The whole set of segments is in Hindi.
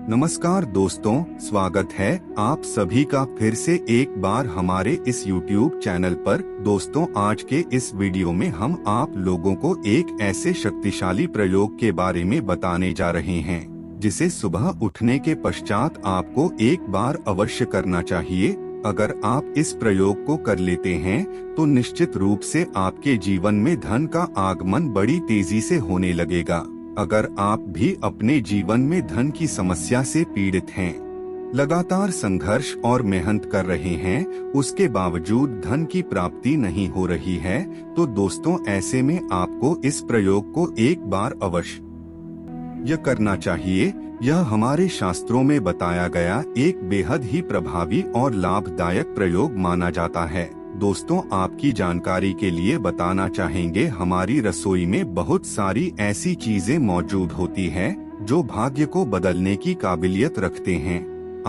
नमस्कार दोस्तों, स्वागत है आप सभी का फिर से एक बार हमारे इस YouTube चैनल पर। दोस्तों, आज के इस वीडियो में हम आप लोगों को एक ऐसे शक्तिशाली प्रयोग के बारे में बताने जा रहे हैं जिसे सुबह उठने के पश्चात आपको एक बार अवश्य करना चाहिए। अगर आप इस प्रयोग को कर लेते हैं तो निश्चित रूप से आपके जीवन में धन का आगमन बड़ी तेजी से होने लगेगा। अगर आप भी अपने जीवन में धन की समस्या से पीड़ित हैं, लगातार संघर्ष और मेहनत कर रहे हैं, उसके बावजूद धन की प्राप्ति नहीं हो रही है, तो दोस्तों ऐसे में आपको इस प्रयोग को एक बार अवश्य करना चाहिए। यह हमारे शास्त्रों में बताया गया एक बेहद ही प्रभावी और लाभदायक प्रयोग माना जाता है। दोस्तों, आपकी जानकारी के लिए बताना चाहेंगे, हमारी रसोई में बहुत सारी ऐसी चीजें मौजूद होती हैं जो भाग्य को बदलने की काबिलियत रखते हैं।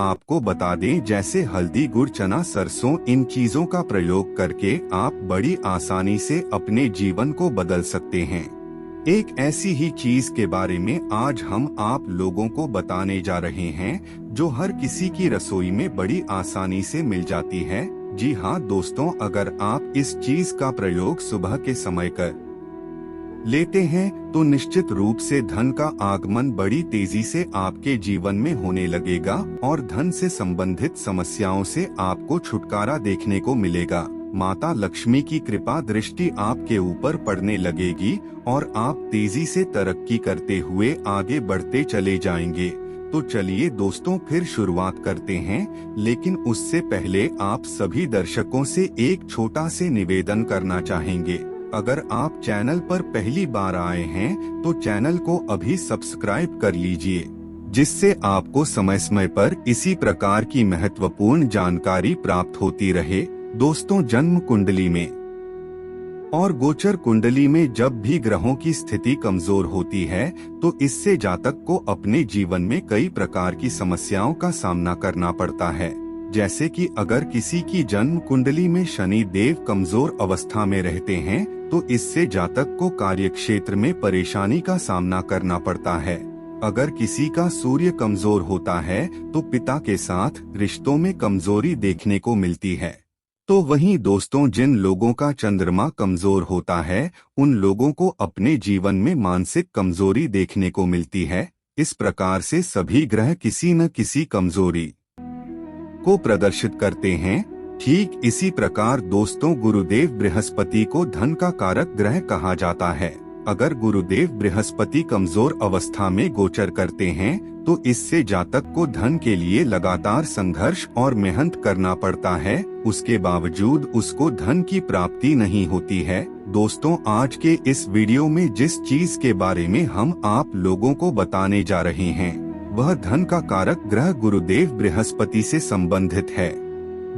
आपको बता दें, जैसे हल्दी, गुड़, चना, सरसों, इन चीजों का प्रयोग करके आप बड़ी आसानी से अपने जीवन को बदल सकते हैं। एक ऐसी ही चीज के बारे में आज हम आप लोगों को बताने जा रहे हैं जो हर किसी की रसोई में बड़ी आसानी से मिल जाती है। जी हाँ दोस्तों, अगर आप इस चीज का प्रयोग सुबह के समय कर लेते हैं तो निश्चित रूप से धन का आगमन बड़ी तेजी से आपके जीवन में होने लगेगा और धन से संबंधित समस्याओं से आपको छुटकारा देखने को मिलेगा। माता लक्ष्मी की कृपा दृष्टि आपके ऊपर पड़ने लगेगी और आप तेजी से तरक्की करते हुए आगे बढ़ते चले जाएंगे। तो चलिए दोस्तों, फिर शुरुआत करते हैं, लेकिन उससे पहले आप सभी दर्शकों से एक छोटा से निवेदन करना चाहेंगे। अगर आप चैनल पर पहली बार आए हैं तो चैनल को अभी सब्सक्राइब कर लीजिए, जिससे आपको समय समय पर इसी प्रकार की महत्वपूर्ण जानकारी प्राप्त होती रहे। दोस्तों, जन्म कुंडली में और गोचर कुंडली में जब भी ग्रहों की स्थिति कमजोर होती है तो इससे जातक को अपने जीवन में कई प्रकार की समस्याओं का सामना करना पड़ता है। जैसे कि अगर किसी की जन्म कुंडली में शनि देव कमजोर अवस्था में रहते हैं तो इससे जातक को कार्य क्षेत्र में परेशानी का सामना करना पड़ता है। अगर किसी का सूर्य कमजोर होता है तो पिता के साथ रिश्तों में कमजोरी देखने को मिलती है। तो वहीं दोस्तों, जिन लोगों का चंद्रमा कमजोर होता है उन लोगों को अपने जीवन में मानसिक कमजोरी देखने को मिलती है। इस प्रकार से सभी ग्रह किसी न किसी कमजोरी को प्रदर्शित करते हैं। ठीक इसी प्रकार दोस्तों, गुरुदेव बृहस्पति को धन का कारक ग्रह कहा जाता है। अगर गुरुदेव बृहस्पति कमजोर अवस्था में गोचर करते हैं तो इससे जातक को धन के लिए लगातार संघर्ष और मेहनत करना पड़ता है, उसके बावजूद उसको धन की प्राप्ति नहीं होती है। दोस्तों, आज के इस वीडियो में जिस चीज के बारे में हम आप लोगों को बताने जा रहे हैं वह धन का कारक ग्रह गुरुदेव बृहस्पति से संबंधित है।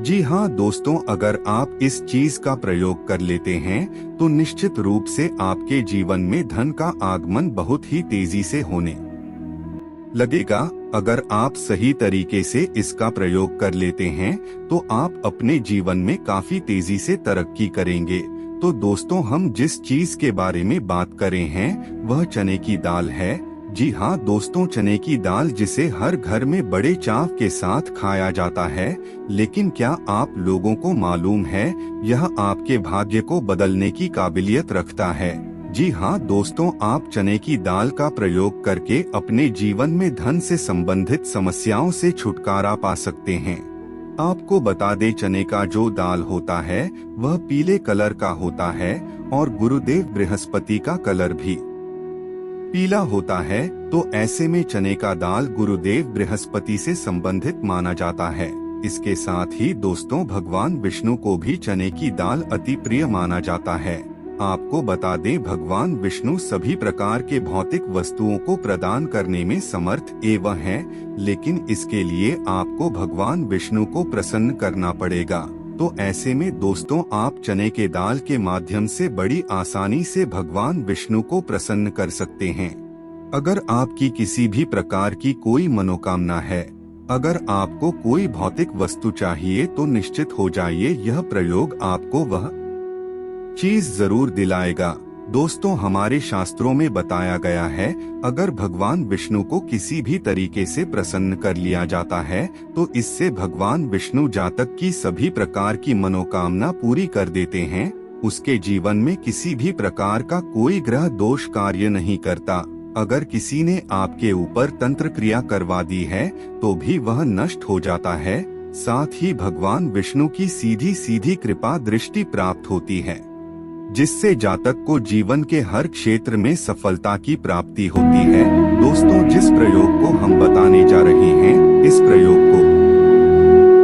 जी हाँ दोस्तों, अगर आप इस चीज का प्रयोग कर लेते हैं तो निश्चित रूप से आपके जीवन में धन का आगमन बहुत ही तेजी से होने लगेगा। अगर आप सही तरीके से इसका प्रयोग कर लेते हैं तो आप अपने जीवन में काफी तेजी से तरक्की करेंगे। तो दोस्तों, हम जिस चीज के बारे में बात कर रहे हैं वह चने की दाल है। जी हाँ दोस्तों, चने की दाल जिसे हर घर में बड़े चाव के साथ खाया जाता है, लेकिन क्या आप लोगों को मालूम है यह आपके भाग्य को बदलने की काबिलियत रखता है। जी हाँ दोस्तों, आप चने की दाल का प्रयोग करके अपने जीवन में धन से संबंधित समस्याओं से छुटकारा पा सकते हैं। आपको बता दें, चने का जो दाल होता है वह पीले कलर का होता है और गुरुदेव बृहस्पति का कलर भी पीला होता है। तो ऐसे में चने का दाल गुरुदेव बृहस्पति से संबंधित माना जाता है। इसके साथ ही दोस्तों, भगवान विष्णु को भी चने की दाल अति प्रिय माना जाता है। आपको बता दें, भगवान विष्णु सभी प्रकार के भौतिक वस्तुओं को प्रदान करने में समर्थ एवं हैं, लेकिन इसके लिए आपको भगवान विष्णु को प्रसन्न करना पड़ेगा। तो ऐसे में दोस्तों, आप चने के दाल के माध्यम से बड़ी आसानी से भगवान विष्णु को प्रसन्न कर सकते हैं। अगर आपकी किसी भी प्रकार की कोई मनोकामना है, अगर आपको कोई भौतिक वस्तु चाहिए तो निश्चित हो जाइए, यह प्रयोग आपको वह चीज जरूर दिलाएगा। दोस्तों, हमारे शास्त्रों में बताया गया है, अगर भगवान विष्णु को किसी भी तरीके से प्रसन्न कर लिया जाता है तो इससे भगवान विष्णु जातक की सभी प्रकार की मनोकामना पूरी कर देते हैं। उसके जीवन में किसी भी प्रकार का कोई ग्रह दोष कार्य नहीं करता। अगर किसी ने आपके ऊपर तंत्र क्रिया करवा दी है तो भी वह नष्ट हो जाता है। साथ ही भगवान विष्णु की सीधी सीधी कृपा दृष्टि प्राप्त होती है, जिससे जातक को जीवन के हर क्षेत्र में सफलता की प्राप्ति होती है। दोस्तों, जिस प्रयोग को हम बताने जा रहे हैं, इस प्रयोग को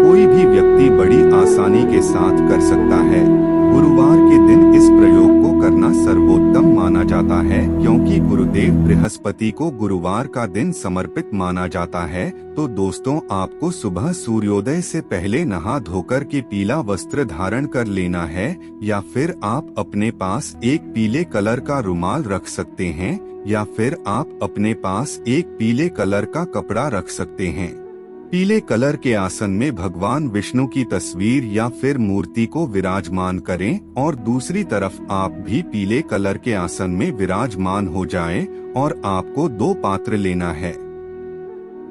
कोई भी व्यक्ति बड़ी आसानी के साथ कर सकता है। गुरुवार के दिन इस प्रयोग को करना सर्वोत्तम माना जाता है, क्योंकि गुरुदेव बृहस्पति को गुरुवार का दिन समर्पित माना जाता है। तो दोस्तों, आपको सुबह सूर्योदय से पहले नहा धोकर के पीला वस्त्र धारण कर लेना है, या फिर आप अपने पास एक पीले कलर का रुमाल रख सकते हैं, या फिर आप अपने पास एक पीले कलर का कपड़ा रख सकते हैं। पीले कलर के आसन में भगवान विष्णु की तस्वीर या फिर मूर्ति को विराजमान करें और दूसरी तरफ आप भी पीले कलर के आसन में विराजमान हो जाएं, और आपको 2 पात्र लेना है।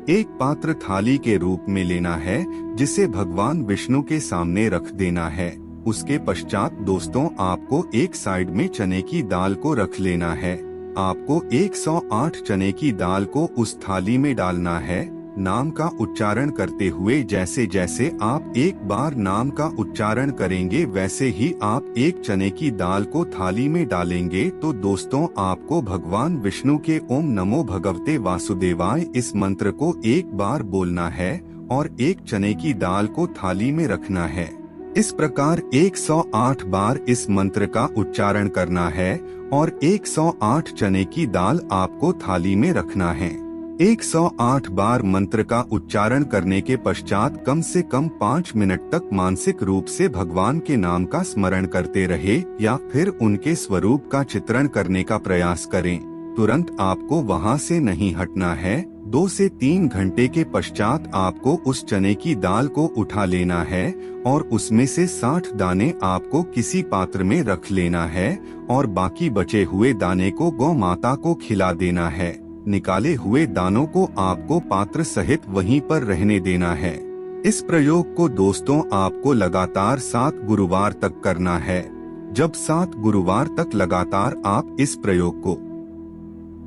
एक पात्र थाली के रूप में लेना है, जिसे भगवान विष्णु के सामने रख देना है। उसके पश्चात दोस्तों, आपको एक साइड में चने की दाल को रख लेना है। आपको 108 चने की दाल को उस थाली में डालना है। नाम का उच्चारण करते हुए जैसे जैसे आप एक बार नाम का उच्चारण करेंगे, वैसे ही आप एक चने की दाल को थाली में डालेंगे। तो दोस्तों, आपको भगवान विष्णु के ओम नमो भगवते वासुदेवाय इस मंत्र को एक बार बोलना है और एक चने की दाल को थाली में रखना है। इस प्रकार 108 बार इस मंत्र का उच्चारण करना है और 108 चने की दाल आपको थाली में रखना है। 108 बार मंत्र का उच्चारण करने के पश्चात कम से कम 5 मिनट तक मानसिक रूप से भगवान के नाम का स्मरण करते रहे, या फिर उनके स्वरूप का चित्रण करने का प्रयास करें। तुरंत आपको वहां से नहीं हटना है। 2 से 3 घंटे के पश्चात आपको उस चने की दाल को उठा लेना है और उसमें से 60 दाने आपको किसी पात्र में रख लेना है, और बाकी बचे हुए दाने को गौ माता को खिला देना है। निकाले हुए दानों को आपको पात्र सहित वहीं पर रहने देना है। इस प्रयोग को दोस्तों आपको लगातार 7 गुरुवार तक करना है। जब 7 गुरुवार तक लगातार आप इस प्रयोग को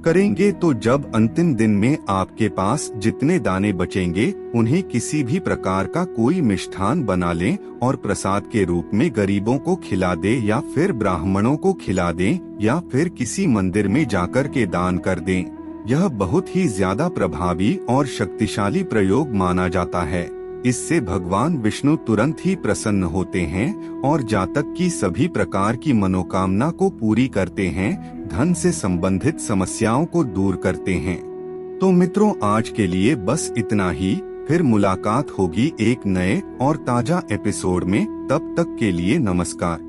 करेंगे तो जब अंतिम दिन में आपके पास जितने दाने बचेंगे उन्हें किसी भी प्रकार का कोई मिष्ठान बना लें और प्रसाद के रूप में गरीबों को खिला दे, या फिर ब्राह्मणों को खिला दें, या फिर किसी मंदिर में जाकर के दान कर दें। यह बहुत ही ज्यादा प्रभावी और शक्तिशाली प्रयोग माना जाता है। इससे भगवान विष्णु तुरंत ही प्रसन्न होते हैं और जातक की सभी प्रकार की मनोकामना को पूरी करते हैं, धन से संबंधित समस्याओं को दूर करते हैं। तो मित्रों, आज के लिए बस इतना ही। फिर मुलाकात होगी एक नए और ताजा एपिसोड में। तब तक के लिए नमस्कार।